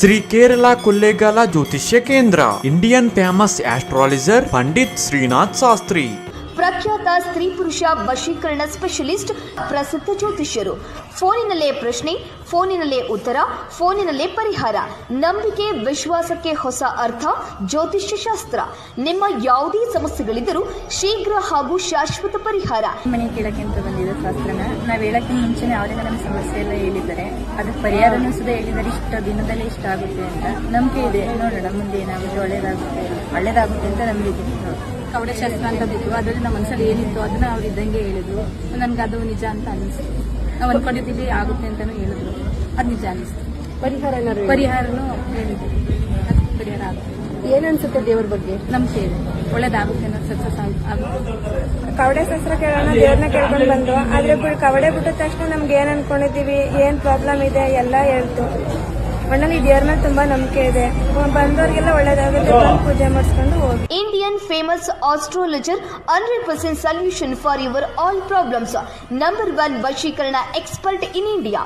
ಶ್ರೀ ಕೇರಳ ಕೊಳ್ಳೇಗಾಲ ಜ್ಯೋತಿಷ್ಯ ಕೇಂದ್ರ. Indian famous astrologer Pandit Srinath Shastri. ಪ್ರಖ್ಯಾತ ಸ್ತ್ರೀ ಪುರುಷ ವಶೀಕರಣ ಸ್ಪೆಷಲಿಸ್ಟ್, ಪ್ರಸಿದ್ಧ ಜ್ಯೋತಿಷ್ಯರು. ಫೋನಿನಲ್ಲೇ ಪ್ರಶ್ನೆ, ಫೋನಿನಲ್ಲೇ ಉತ್ತರ, ಫೋನಿನಲ್ಲೇ ಪರಿಹಾರ. ನಂಬಿಕೆ ವಿಶ್ವಾಸಕ್ಕೆ ಹೊಸ ಅರ್ಥ. ಜ್ಯೋತಿಷ್ಯ ಶಾಸ್ತ್ರ. ನಿಮ್ಮ ಯಾವುದೇ ಸಮಸ್ಯೆಗಳಿದ್ದರೂ ಶೀಘ್ರ ಹಾಗೂ ಶಾಶ್ವತ ಪರಿಹಾರ. ಮನೆ ಕೇಳಕ್ಕೆ ಅಂತ ಬಂದಿದೆ ಶಾಸ್ತ್ರನ. ನಾವು ಹೇಳಕ್ಕೆ ಮುಂಚೆನೆ ಅವರೇ ನಮ್ಮ ಸಮಸ್ಯೆ ಎಲ್ಲ ಹೇಳಿದ್ದಾರೆ. ಅದಕ್ಕೆ ಪರಿಹಾರನೂ ಸುದ ಹೇಳಿದ್ದಾರೆ. ಇಷ್ಟ ದಿನದಲ್ಲೇ ಇಷ್ಟ ಆಗುತ್ತೆ ಅಂತ ನಂಬಿಕೆ ಇದೆ. ನೋಡೋಣ ಮುಂದೆ ಏನಾಗುತ್ತೆ, ಒಳ್ಳೇದಾಗುತ್ತೆ ಅಂತ ನಂಬಿಕೆ. ಕವಡೆ ಶಾಸ್ತ್ರ ಅಂತ ಬಿಟ್ಟು ಅದರಲ್ಲಿ ನಮ್ಮ ಮನಸ್ಸಲ್ಲಿ ಏನಿತ್ತು ಅದನ್ನ ಅವ್ರು ಇದ್ದಂಗೆ ಹೇಳಿದ್ರು. ನನ್ಗೆ ಅದು ನಿಜ ಅಂತ ಅನಿಸ್ತು. ನಾವು ಅನ್ಕೊಂಡಿದ್ದೀವಿ ಆಗುತ್ತೆ ಅಂತಾನು ಹೇಳಿದ್ರು. ಅದು ನಿಜ ಅನಿಸ್ತು. ಪರಿಹಾರನೂ ಹೇಳಿದ್ರು. ಪರಿಹಾರ ಆಗುತ್ತೆ. ಏನನ್ಸುತ್ತೆ ದೇವ್ರ ಬಗ್ಗೆ? ನಂಬಿಕೆ ಇದೆ, ಒಳ್ಳೇದಾಗುತ್ತೆ ಅನ್ನೋ ಸಕ್ಸಸ್ ಆಗುತ್ತೆ. ಕವಡೆ ಶಾಸ್ತ್ರ ಕೇಳೋಣ, ದೇವ್ರನ್ನ ಕೇಳ್ಕೊಂಡು ಬಂದು ಆದ್ರೆ ಕವಡೆ ಬಿಟ್ಟ ತಕ್ಷಣ ನಮ್ಗೆ ಏನ್ ಅನ್ಕೊಂಡಿದೀವಿ, ಏನ್ ಪ್ರಾಬ್ಲಮ್ ಇದೆ ಎಲ್ಲ ಹೇಳ್ತು. ಒಳ್ಳೆ ದೇವ್ರ ಮೇಲೆ ತುಂಬಾ ನಂಬಿಕೆ ಇದೆ. ಬಂದವರಿಗೆಲ್ಲ ಒಳ್ಳೇದಾಗುತ್ತೆ. ಪೂಜೆ ಮಾಡಿಸ್ಕೊಂಡು ಹೋಗಿ. Indian famous astrologer, 100% solution for your all problems. Number 1 ವಶೀಕರಣ expert in India.